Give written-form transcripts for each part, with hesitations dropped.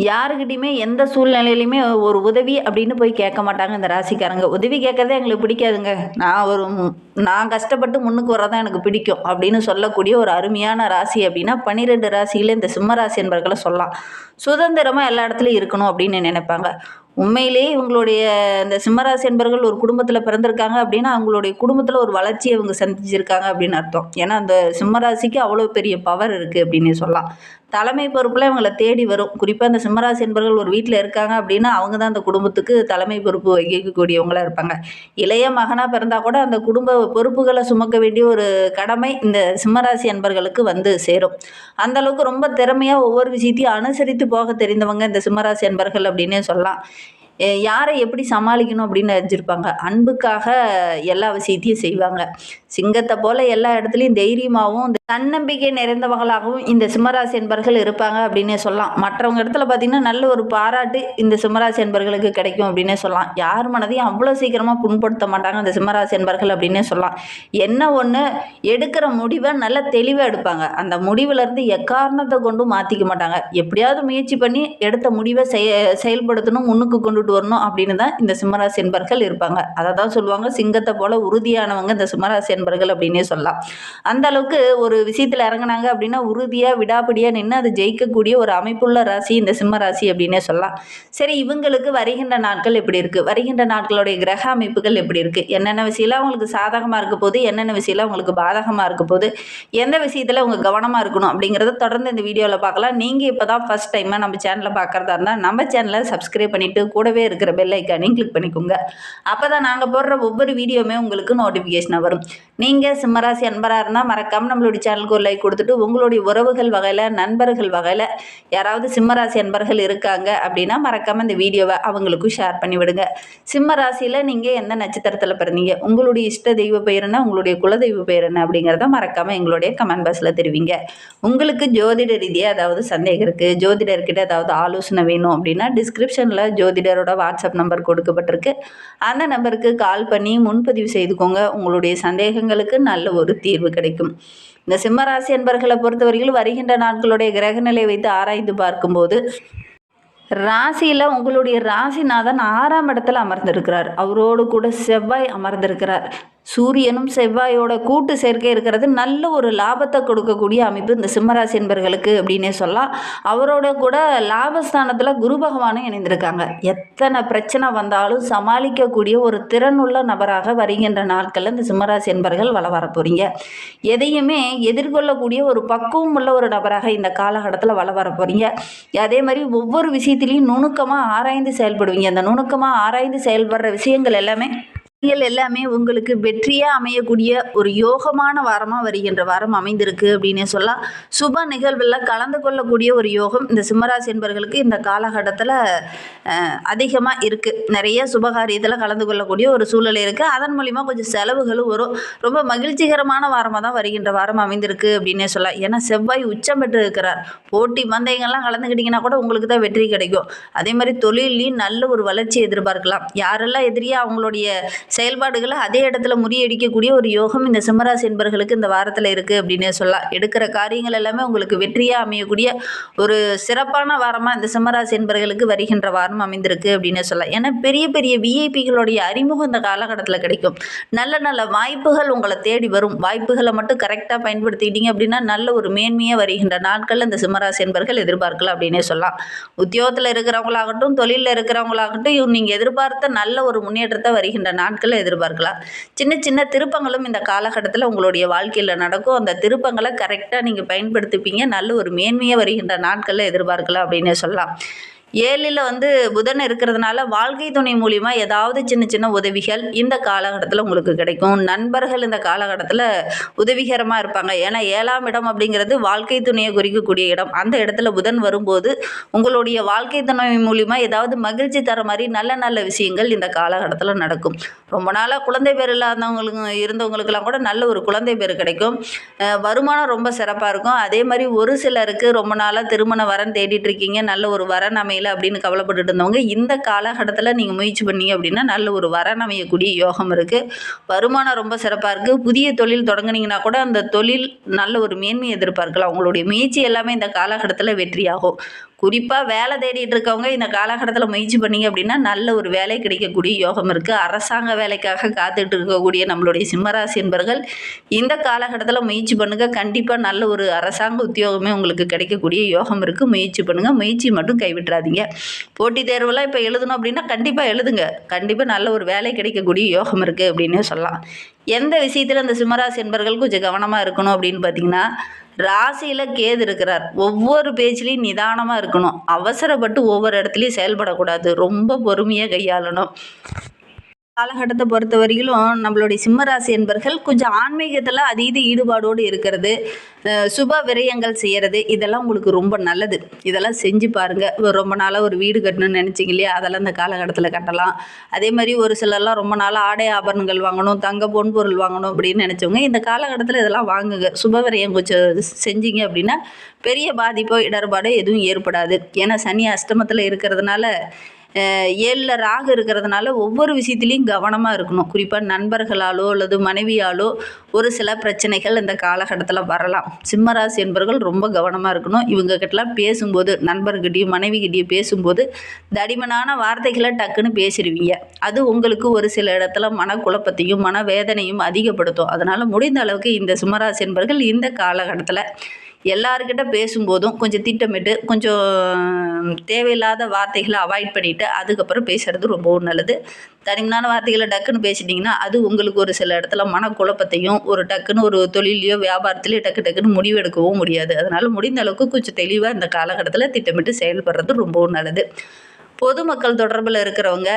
யாருக்கிட்டையுமே எந்த சூழ்நிலையிலையுமே ஒரு உதவி அப்படின்னு போய் கேட்க மாட்டாங்க இந்த ராசிக்காரங்க. உதவி கேட்கறதே எங்களுக்கு பிடிக்காதுங்க. நான் கஷ்டப்பட்டு முன்னுக்கு வரதான் எனக்கு பிடிக்கும் அப்படின்னு சொல்லக்கூடிய ஒரு அருமையான ராசி அப்படின்னா 12 ராசியில இந்த சிம்ம ராசி என்பர்களை சொல்லலாம். சுதந்திரமா எல்லா இடத்துலயும் இருக்கணும் அப்படின்னு நினைப்பாங்க. உண்மையிலேயே இவங்களுடைய இந்த சிம்மராசி என்பர்கள் ஒரு குடும்பத்தில் பிறந்திருக்காங்க அப்படின்னா அவங்களுடைய குடும்பத்தில் ஒரு வளர்ச்சியை இவங்க சந்திச்சிருக்காங்க அப்படின்னு அர்த்தம். ஏன்னா அந்த சிம்மராசிக்கு அவ்வளோ பெரிய பவர் இருக்குது அப்படின்னு சொல்லலாம். தலைமை பொறுப்பில் இவங்களை தேடி வரும். குறிப்பாக இந்த சிம்மராசி என்பர்கள் ஒரு வீட்டில் இருக்காங்க அப்படின்னா அவங்க தான் அந்த குடும்பத்துக்கு தலைமை பொறுப்பு வகிக்கக்கூடியவங்களாக இருப்பாங்க. இளைய மகனாக பிறந்தால் கூட அந்த குடும்ப பொறுப்புகளை சுமக்க வேண்டிய ஒரு கடமை இந்த சிம்மராசி என்பர்களுக்கு வந்து சேரும். அந்த அளவுக்கு ரொம்ப திறமையாக ஒவ்வொரு விஷயத்தையும் அனுசரித்து போக தெரிந்தவங்க இந்த சிம்மராசி என்பர்கள் அப்படின்னே சொல்லலாம். யாரை எப்படி சமாளிக்கணும் அப்படின்னு அறிஞ்சிருப்பாங்க. அன்புக்காக எல்லா விஷயத்தையும் செய்வாங்க. சிங்கத்தை போல எல்லா இடத்துலையும் தைரியமாகவும் தன்னம்பிக்கை நிறைந்தவங்களாகவும் இந்த சிம்மராசி என்பர்கள் இருப்பாங்க அப்படின்னே சொல்லலாம். மற்றவங்க இடத்துல பார்த்திங்கன்னா நல்ல ஒரு பாராட்டு இந்த சிம்மராசி என்பர்களுக்கு கிடைக்கும் அப்படின்னே சொல்லலாம். யார் மனதையும் அவ்வளோ சீக்கிரமாக புண்படுத்த மாட்டாங்க இந்த சிம்மராசி என்பர்கள் அப்படின்னே சொல்லலாம். என்ன ஒன்று எடுக்கிற முடிவை நல்ல தெளிவாக எடுப்பாங்க. அந்த முடிவிலேருந்து எக்காரணத்தை கொண்டும் மாற்றிக்க மாட்டாங்க. எப்படியாவது முயற்சி பண்ணி எடுத்த முடிவை செயல்படுத்தணும், முன்னுக்கு கொண்டுட்டு வரணும் அப்படின்னு தான் இந்த சிம்மராசி என்பர்கள் இருப்பாங்க. அதை தான் சொல்லுவாங்க சிங்கத்தை போல உறுதியானவங்க இந்த சிம்மராசி என்பர்கள் அப்படின்னே சொல்லலாம். அந்த அளவுக்கு ஒரு விஷயத்தில் இறங்கினாங்க அப்படின்னா உறுதியாக விடாப்பிடியாக நின்று அதை ஜெயிக்கக்கூடிய ஒரு அமைப்புள்ள ராசி இந்த சிம்ம ராசி அப்படின்னே சொல்லலாம். சரி, இவங்களுக்கு வருகின்ற நாட்கள் எப்படி இருக்குது, வருகின்ற நாட்களுடைய கிரக அமைப்புகள் எப்படி இருக்குது, என்னென்ன விஷயம்லாம் அவங்களுக்கு சாதகமாக இருக்க போது, என்னென்ன விஷயம்லாம் அவங்களுக்கு பாதகமாக இருக்க போது, எந்த விஷயத்தில் அவங்க கவனமாக இருக்கணும் அப்படிங்கிறத தொடர்ந்து இந்த வீடியோவில் பார்க்கலாம். நீங்கள் இப்போ தான் ஃபஸ்ட் டைமாக நம்ம சேனலை பார்க்குறதா இருந்தால் நம்ம சேனலை சப்ஸ்கிரைப் பண்ணிவிட்டு கூடவே இருக்கிற பெல் ஐக்கானையும் கிளிக் பண்ணிக்கோங்க. அப்போ தான் நாங்கள் போடுற ஒவ்வொரு வீடியோவுமே உங்களுக்கு நோட்டிஃபிகேஷனாக வரும். நீங்கள் சிம்மராசி அன்பராக இருந்தால் மறக்காமல் நம்மளுடைய சேனலுக்கு ஒரு லைக் கொடுத்துட்டு உங்களுடைய உறவுகள் வகையில், நண்பர்கள் வகையில் யாராவது சிம்மராசி அன்பர்கள் இருக்காங்க அப்படின்னா மறக்காமல் இந்த வீடியோவை அவங்களுக்கும் ஷேர் பண்ணி விடுங்க. சிம்ம ராசியில் நீங்கள் எந்த நட்சத்திரத்தில் பிறந்தீங்க, உங்களுடைய இஷ்ட தெய்வ பெயர் என்ன, உங்களுடைய குலதெய்வ பெயர் என்ன அப்படிங்கிறத மறக்காமல் எங்களுடைய கமெண்ட் பாக்ஸில் தெரிவிங்க. உங்களுக்கு ஜோதிட ரீதியாக ஏதாவது சந்தேகம் இருக்குது, ஜோதிடர்கிட்ட ஏதாவது ஆலோசனை வேணும் அப்படின்னா டிஸ்கிரிப்ஷனில் ஜோதிடரோட வாட்ஸ்அப் நம்பர் கொடுக்கப்பட்டிருக்கு. அந்த நம்பருக்கு கால் பண்ணி முன்பதிவு செய்துக்கோங்க. உங்களுடைய சந்தேகங்களுக்கு நல்ல ஒரு தீர்வு கிடைக்கும். இந்த சிம்மராசி என்பர்களை பொறுத்தவரையில் வருகின்ற நாட்களுடைய கிரகநிலை வைத்து ஆராய்ந்து பார்க்கும்போது ராசியில் உங்களுடைய ராசிநாதன் 6ஆம் இடத்துல அமர்ந்திருக்கிறார். அவரோடு கூட செவ்வாய் அமர்ந்திருக்கிறார். சூரியனும் செவ்வாயோட கூட்டு சேர்க்கை இருக்கிறது நல்ல ஒரு லாபத்தை கொடுக்கக்கூடிய அமைப்பு இந்த சிம்மராசி என்பர்களுக்கு அப்படின்னே சொல்லலாம். அவரோட கூட லாபஸ்தானத்தில் குரு பகவானும் இணைந்திருக்காங்க. எத்தனை பிரச்சனை வந்தாலும் சமாளிக்கக்கூடிய ஒரு திறனுள்ள நபராக வருகின்ற நாட்களில் இந்த சிம்மராசி என்பர்கள் வர போகிறீங்க. எதையுமே எதிர்கொள்ளக்கூடிய ஒரு பக்குவம் உள்ள ஒரு நபராக இந்த காலகட்டத்தில் வர போகிறீங்க. அதே மாதிரி ஒவ்வொரு விஷயத்திலையும் நுணுக்கமாக ஆராய்ந்து செயல்படுவீங்க. அந்த நுணுக்கமாக ஆராய்ந்து செயல்படுற விஷயங்கள் எல்லாமே உங்களுக்கு வெற்றியாக அமையக்கூடிய ஒரு யோகமான வாரமாக வருகின்ற வாரம் அமைந்திருக்கு அப்படின்னே சொல்லலாம். சுப நிகழ்வில் கலந்து கொள்ளக்கூடிய ஒரு யோகம் இந்த சிம்மராசி என்பர்களுக்கு இந்த காலகட்டத்தில் அதிகமாக இருக்குது. நிறைய சுபகாரியத்தில் கலந்து கொள்ளக்கூடிய ஒரு சூழ்நிலை இருக்குது. அதன் மூலிமா கொஞ்சம் செலவுகளும் வரும். ரொம்ப மகிழ்ச்சிகரமான வாரமாக தான் வருகின்ற வாரம் அமைந்திருக்கு அப்படின்னே சொல்லலாம். ஏன்னா செவ்வாய் உச்சம் பெற்று இருக்கிறார். போட்டி பந்தயங்கள்லாம் கலந்துக்கிட்டிங்கன்னா கூட உங்களுக்கு தான் வெற்றி கிடைக்கும். அதே மாதிரி தொழிலையும் நல்ல ஒரு வளர்ச்சி எதிர்பார்க்கலாம். யாரெல்லாம் எதிரியாக அவங்களுடைய செயல்பாடுகளை அதே இடத்துல முறியடிக்கக்கூடிய ஒரு யோகம் இந்த சிம்மராசி என்பர்களுக்கு இந்த வாரத்தில் இருக்குது அப்படின்னே சொல்லலாம். எடுக்கிற காரியங்கள் எல்லாமே உங்களுக்கு வெற்றியாக அமையக்கூடிய ஒரு சிறப்பான வாரமாக இந்த சிம்மராசி என்பர்களுக்கு வருகின்ற வாரம் அமைந்திருக்கு அப்படின்னே சொல்லலாம். ஏன்னா பெரிய பெரிய விஐபிகளுடைய அறிமுகம் இந்த காலகட்டத்தில் கிடைக்கும். நல்ல நல்ல வாய்ப்புகள் உங்களை தேடி வரும். வாய்ப்புகளை மட்டும் கரெக்டாக பயன்படுத்திக்கிட்டீங்க அப்படின்னா நல்ல ஒரு மேன்மையாக வருகின்ற நாட்களில் இந்த சிம்மராசி என்பர்கள் எதிர்பார்க்கலாம் அப்படின்னே சொல்லலாம். உத்தியோகத்தில் இருக்கிறவங்களாகட்டும், தொழிலில் இருக்கிறவங்களாகட்டும், நீங்கள் எதிர்பார்த்த நல்ல ஒரு முன்னேற்றத்தை வருகின்ற நாட்கள் எதிர்பார்க்கலாம். சின்ன சின்ன திருப்பங்களும் இந்த காலகட்டத்தில் உங்களுடைய வாழ்க்கையில் நடக்கும். அந்த திருப்பங்களை கரெக்டாக நீங்கள் பயன்படுத்திப்பீங்க. நல்ல ஒரு மேன்மையாக வருகின்ற நாட்களில் எதிர்பார்க்கலாம் அப்படின்னு சொல்லலாம். 7ல் புதன் இருக்கிறதுனால வாழ்க்கை துணை மூலிமா ஏதாவது சின்ன சின்ன உதவிகள் இந்த காலகட்டத்தில் உங்களுக்கு கிடைக்கும். நண்பர்கள் இந்த காலகட்டத்தில் உதவிகரமாக இருப்பாங்க. ஏன்னா 7ஆம் இடம் அப்படிங்கிறது வாழ்க்கை துணையை குறிக்கக்கூடிய இடம். அந்த இடத்துல புதன் வரும்போது உங்களுடைய வாழ்க்கை துணை மூலிமா ஏதாவது மகிழ்ச்சி தர மாதிரி நல்ல நல்ல விஷயங்கள் இந்த காலகட்டத்தில் நடக்கும். ரொம்ப நாளாக குழந்தை பேர் இருந்தவங்களுக்கெல்லாம் கூட நல்ல ஒரு குழந்தை பேர் கிடைக்கும். வருமானம் ரொம்ப சிறப்பாக இருக்கும். அதே மாதிரி ஒரு சிலருக்கு ரொம்ப நாளாக திருமண வரன் தேடிட்டு இருக்கீங்க, நல்ல ஒரு வரன் அமையல அப்படின்னு கவலைப்பட்டுட்டு இருந்தவங்க இந்த காலகட்டத்தில் நீங்கள் முயற்சி பண்ணீங்க அப்படின்னா நல்ல ஒரு வரன் அமையக்கூடிய யோகம் இருக்குது. வருமானம் ரொம்ப சிறப்பாக இருக்குது. புதிய தொழில் தொடங்குனீங்கன்னா கூட அந்த தொழில் நல்ல ஒரு மேன்மை எதிர்பார்க்கலாம். உங்களுடைய முயற்சி எல்லாமே இந்த காலகட்டத்தில் வெற்றியாகும். குறிப்பாக வேலை தேடிட்டு இருக்கவங்க இந்த காலகட்டத்தில் முயற்சி பண்ணீங்க அப்படின்னா நல்ல ஒரு வேலை கிடைக்கக்கூடிய யோகம் இருக்குது. அரசாங்க வேலைக்காக காத்துட்டு இருக்கக்கூடிய நம்மளுடைய சிம்மராசி என்பர்கள் இந்த காலகட்டத்தில் முயற்சி பண்ணுங்கள். கண்டிப்பாக நல்ல ஒரு அரசாங்க உத்தியோகமே உங்களுக்கு கிடைக்கக்கூடிய யோகம் இருக்குது. முயற்சி பண்ணுங்கள். முயற்சி மட்டும் கைவிட்டுறாதீங்க. போட்டித் தேர்வுலாம் இப்போ எழுதணும் அப்படின்னா கண்டிப்பாக எழுதுங்க. கண்டிப்பாக நல்ல ஒரு வேலை கிடைக்கக்கூடிய யோகம் இருக்குது அப்படின்னே சொல்லலாம். எந்த விஷயத்தில் இந்த சிம்மராசி என்பர்கள் கொஞ்சம் கவனமாக இருக்கணும் அப்படின்னு பார்த்தீங்கன்னா, ராசியில் கேது இருக்கிறார். ஒவ்வொரு பேச்சிலையும் நிதானமாக இருக்கணும். அவசரப்பட்டு ஒவ்வொரு இடத்துலையும் செயல்படக்கூடாது. ரொம்ப பொறுமையாக கையாளணும். காலகட்டத்தை பொறுத்த வரையிலும் நம்மளுடைய சிம்மராசி என்பர்கள் கொஞ்சம் ஆன்மீகத்தில் அதீத ஈடுபாடோடு இருக்கிறது, சுப விரயங்கள் செய்கிறது, இதெல்லாம் உங்களுக்கு ரொம்ப நல்லது. இதெல்லாம் செஞ்சு பாருங்கள். ரொம்ப நாளாக ஒரு வீடு கட்டணும்னு நினச்சிங்க இல்லையா, அதெல்லாம் இந்த காலகட்டத்தில் கட்டலாம். அதே மாதிரி ஒரு சிலர்லாம் ரொம்ப நாளாக ஆடை ஆபரணங்கள் வாங்கணும், தங்க பொன் பொருள் வாங்கணும் அப்படின்னு நினச்சவங்க இந்த காலகட்டத்தில் இதெல்லாம் வாங்குங்க. சுப விரயம் கொஞ்சம் செஞ்சீங்க அப்படின்னா பெரிய பாதிப்போ இடர்பாடோ எதுவும் ஏற்படாது. ஏன்னா சனி அஷ்டமத்தில் இருக்கிறதுனால 7ல் ராகு இருக்கிறதுனால ஒவ்வொரு விஷயத்துலையும் கவனமாக இருக்கணும். குறிப்பாக நண்பர்களாலோ அல்லது மனைவியாலோ ஒரு சில பிரச்சனைகள் இந்த காலகட்டத்தில் வரலாம். சிம்மராசி என்பவர்கள் ரொம்ப கவனமாக இருக்கணும். இவங்ககிட்டலாம் பேசும்போது, நண்பர்கிட்டையும் மனைவிகிட்டையும் பேசும்போது தடிமனான வார்த்தைகளை டக்குன்னு பேசிடுவீங்க. அது உங்களுக்கு ஒரு சில இடத்துல மனக்குழப்பத்தையும் மனவேதனையும் அதிகப்படுத்தும். அதனால் முடிந்த அளவுக்கு இந்த சிம்மராசி என்பவர்கள் இந்த காலகட்டத்தில் எல்லாருக்கிட்ட பேசும்போதும் கொஞ்சம் திட்டமிட்டு கொஞ்சம் தேவையில்லாத வார்த்தைகளை அவாய்ட் பண்ணிவிட்டு அதுக்கப்புறம் பேசுகிறது ரொம்பவும் நல்லது. தனிமையான வார்த்தைகளை டக்குன்னு பேசிட்டிங்கன்னா அது உங்களுக்கு ஒரு சில இடத்துல மனக்குழப்பத்தையும் ஒரு டக்குன்னு ஒரு தொழிலையோ வியாபாரத்துலையோ டக்குன்னு முடிவெடுக்கவும் முடியாது. அதனால் முடிந்த அளவுக்கு கொஞ்சம் தெளிவாக இந்த காலகட்டத்தில் திட்டமிட்டு செயல்படுறது ரொம்பவும் நல்லது. பொதுமக்கள் தொடர்பில் இருக்கிறவங்க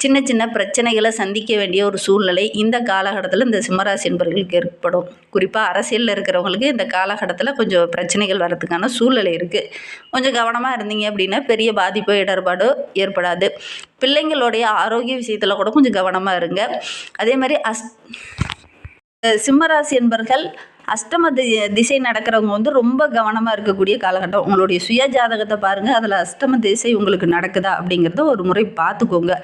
சின்ன சின்ன பிரச்சனைகளை சந்திக்க வேண்டிய ஒரு சூழ்நிலை இந்த காலகட்டத்தில் இந்த சிம்மராசி என்பவர்களுக்கு ஏற்படும். குறிப்பாக அரசியலில் இருக்கிறவங்களுக்கு இந்த காலகட்டத்தில் கொஞ்சம் பிரச்சனைகள் வர்றதுக்கான சூழ்நிலை இருக்குது. கொஞ்சம் கவனமாக இருந்தீங்க அப்படின்னா பெரிய பாதிப்போ இடர்பாடோ ஏற்படாது. பிள்ளைங்களுடைய ஆரோக்கிய விஷயத்தில் கூட கொஞ்சம் கவனமாக இருங்க. அதே மாதிரி சிம்மராசி என்பர்கள் அஷ்டம திசை நடக்கிறவங்க ரொம்ப கவனமாக இருக்கக்கூடிய காலகட்டம். உங்களுடைய சுய ஜாதகத்தை பாருங்கள். அதில் அஷ்டம திசை உங்களுக்கு நடக்குதா அப்படிங்கிறத ஒரு முறை பார்த்துக்கோங்க.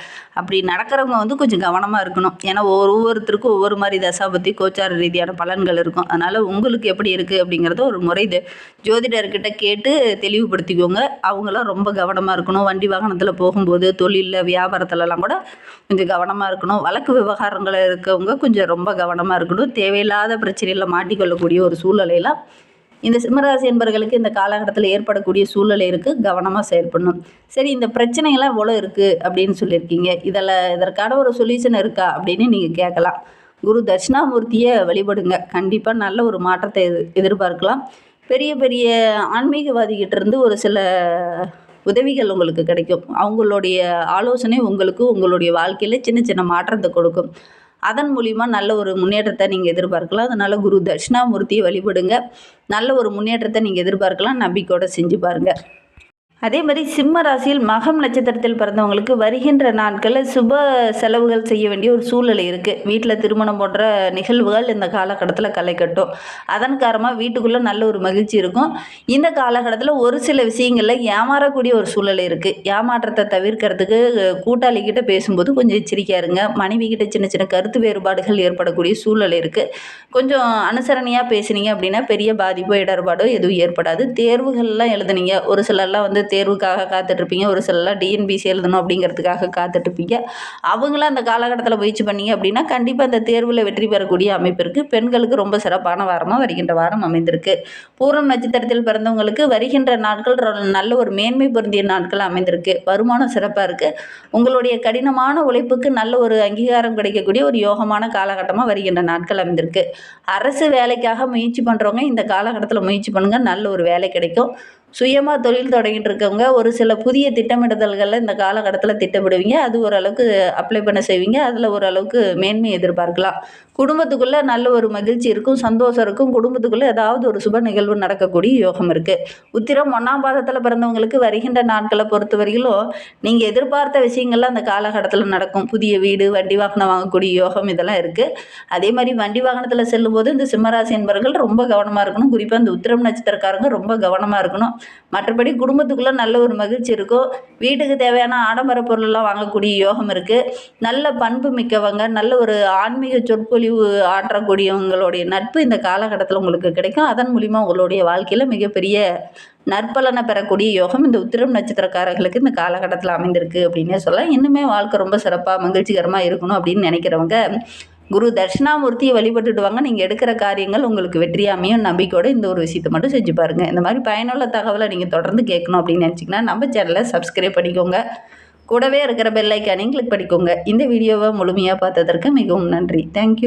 அப்படி நடக்கிறவங்க கொஞ்சம் கவனமாக இருக்கணும். ஏன்னா ஒவ்வொருத்தருக்கும் ஒவ்வொரு மாதிரி தசாபத்தி கோச்சார ரீதியான பலன்கள் இருக்கும். அதனால் உங்களுக்கு எப்படி இருக்குது அப்படிங்கிறத ஒரு முறை ஜோதிடர்கிட்ட கேட்டு தெளிவுபடுத்திக்கோங்க. அவங்களாம் ரொம்ப கவனமாக இருக்கணும். வண்டி வாகனத்தில் போகும்போது, தொழிலில் வியாபாரத்துலலாம் கூட கொஞ்சம் கவனமாக இருக்கணும். வழக்கு விவகாரங்கள் இருக்கவங்க கொஞ்சம் ரொம்ப கவனமாக இருக்கணும். தேவையில்லாத பிரச்சனையில் மாட்டிக்கொள்ளக்கூடிய ஒரு சூழ்நிலையெல்லாம் இந்த சிம்மராசி என்பவர்களுக்கு இந்த காலகட்டத்தில் ஏற்படக்கூடிய சூழ்நிலை இருக்குது. கவனமாக செயல்படணும். சரி, இந்த பிரச்சனைகள்லாம் எவ்வளோ இருக்குது அப்படின்னு சொல்லியிருக்கீங்க. இதற்கான ஒரு சொல்யூஷன் இருக்கா அப்படின்னு நீங்கள் கேட்கலாம். குரு தட்சிணாமூர்த்தியை வழிபடுங்க. கண்டிப்பாக நல்ல ஒரு மாற்றத்தை எதிர்பார்க்கலாம். பெரிய பெரிய ஆன்மீகவாதிகிட்ட இருந்து ஒரு சில உதவிகள் உங்களுக்கு கிடைக்கும். அவங்களுடைய ஆலோசனை உங்களுக்கு உங்களுடைய வாழ்க்கையில் சின்ன சின்ன மாற்றத்தை கொடுக்கும். அதன் மூலிமா நல்ல ஒரு முன்னேற்றத்தை நீங்கள் எதிர்பார்க்கலாம். அதனால் குரு தட்சிணாமூர்த்தியை வழிபடுங்க. நல்ல ஒரு முன்னேற்றத்தை நீங்கள் எதிர்பார்க்கலாம். நம்பிக்கையோடு செஞ்சு பாருங்கள். அதே மாதிரி சிம்ம ராசியில் மகம் நட்சத்திரத்தில் பிறந்தவங்களுக்கு வருகின்ற நாட்களில் சுப செலவுகள் செய்ய வேண்டிய ஒரு சூழ்நிலை இருக்குது. வீட்டில் திருமணம் போன்ற நிகழ்வுகள் இந்த காலகட்டத்தில் களை கட்டும். அதன் காரணமாக வீட்டுக்குள்ளே நல்ல ஒரு மகிழ்ச்சி இருக்கும். இந்த காலகட்டத்தில் ஒரு சில விஷயங்களில் ஏமாறக்கூடிய ஒரு சூழ்நிலை இருக்குது. ஏமாற்றத்தை தவிர்க்கிறதுக்கு கூட்டாளிகிட்ட பேசும்போது கொஞ்சம் எச்சரிக்கையாக இருங்க. மனைவி கிட்ட சின்ன சின்ன கருத்து வேறுபாடுகள் ஏற்படக்கூடிய சூழ்நிலை இருக்குது. கொஞ்சம் அனுசரணையாக பேசுனீங்க அப்படின்னா பெரிய பாதிப்போ இடர்பாடோ எதுவும் ஏற்படாது. தேர்வுகள்லாம் எழுதுனீங்க, ஒரு சிலர்லாம் தேர்வுக்காக காத்துட்ருப்பீங்க, ஒரு சிலர்லாம் டிஎன்பிசி எழுதணும் அப்படிங்கிறதுக்காக காத்துட்ருப்பீங்க. அவங்களாம் அந்த காலகட்டத்தில் முயற்சி பண்ணீங்க அப்படின்னா கண்டிப்பாக அந்த தேர்வில் வெற்றி பெறக்கூடிய அமைப்பு இருக்குது. பெண்களுக்கு ரொம்ப சிறப்பான வாரமாக வருகின்ற வாரம் அமைந்திருக்கு. பூரம் நட்சத்திரத்தில் பிறந்தவங்களுக்கு வருகின்ற நாட்கள் நல்ல ஒரு மேன்மை பொருந்திய நாட்கள் அமைந்திருக்கு. வருமானம் சிறப்பாக இருக்குது. உங்களுடைய கடினமான உழைப்புக்கு நல்ல ஒரு அங்கீகாரம் கிடைக்கக்கூடிய ஒரு யோகமான காலகட்டமாக வருகின்ற நாட்கள் அமைந்திருக்கு. அரசு வேலைக்காக முயற்சி பண்ணுறவங்க இந்த காலகட்டத்தில் முயற்சி பண்ணுங்கள். நல்ல ஒரு வேலை கிடைக்கும். சுயமாக தொழில் தொடங்கிட்டு இருக்கவங்க ஒரு சில புதிய திட்டமிடுதல்களில் இந்த காலகட்டத்தில் திட்டமிடுவீங்க. அது ஓரளவுக்கு அப்ளை பண்ண செய்வீங்க. அதில் ஓரளவுக்கு மேன்மை எதிர்பார்க்கலாம். குடும்பத்துக்குள்ளே நல்ல ஒரு மகிழ்ச்சி இருக்கும், சந்தோஷம் இருக்கும். குடும்பத்துக்குள்ளே ஏதாவது ஒரு சுப நிகழ்வு நடக்கக்கூடிய யோகம் இருக்குது. உத்திரம் 1ஆம் பாதத்தில் பிறந்தவங்களுக்கு வருகின்ற நாட்களை பொறுத்த வரையிலும் நீங்கள் எதிர்பார்த்த விஷயங்கள்லாம் அந்த காலகட்டத்தில் நடக்கும். புதிய வீடு, வண்டி வாகனம் வாங்கக்கூடிய யோகம் இதெல்லாம் இருக்குது. அதே மாதிரி வண்டி வாகனத்தில் செல்லும்போது இந்த சிம்மராசி என்பவர்கள் ரொம்ப கவனமாக இருக்கணும். குறிப்பாக இந்த உத்திரம் நட்சத்திரக்காரங்க ரொம்ப கவனமாக இருக்கணும். மற்றபடி குடும்பத்துக்குள்ளே நல்ல ஒரு மகிழ்ச்சி இருக்கும். வீட்டுக்கு தேவையான ஆடம்பர பொருளெல்லாம் வாங்கக்கூடிய யோகம் இருக்குது. நல்ல பண்பு மிக்கவங்க, நல்ல ஒரு ஆன்மீக சொற்பொழிவு ஆற்றக்கூடியவங்களுடைய நட்பு இந்த காலகட்டத்தில் உங்களுக்கு கிடைக்கும். அதன் மூலிமா உங்களுடைய வாழ்க்கையில் மிகப்பெரிய நற்பலனை பெறக்கூடிய யோகம் இந்த உத்திரம் நட்சத்திரக்காரர்களுக்கு இந்த காலகட்டத்தில் அமைந்திருக்கு அப்படின்னே சொல்லலாம். இன்னுமே வாழ்க்கை ரொம்ப சிறப்பாக மகிழ்ச்சிகரமாக இருக்கணும் அப்படின்னு நினைக்கிறவங்க குரு தட்சிணாமூர்த்தியை வழிபட்டுட்டு வாங்க. நீங்கள் எடுக்கிற காரியங்கள் உங்களுக்கு வெற்றியாமையும் நம்பிக்கையோடு இந்த ஒரு விஷயத்தை மட்டும் செஞ்சு பாருங்கள். இந்த மாதிரி பயனுள்ள தகவலை நீங்கள் தொடர்ந்து கேட்கணும் அப்படின்னு நினச்சிங்கன்னா நம்ம சேனலை சப்ஸ்கிரைப் பண்ணிக்கோங்க. கூடவே இருக்கிற பெல் ஐக்கானையும் கிளிக் பண்ணிக்கோங்க. இந்த வீடியோவை முழுமையாக பார்த்ததற்கு மிகவும் நன்றி. தேங்க்யூ.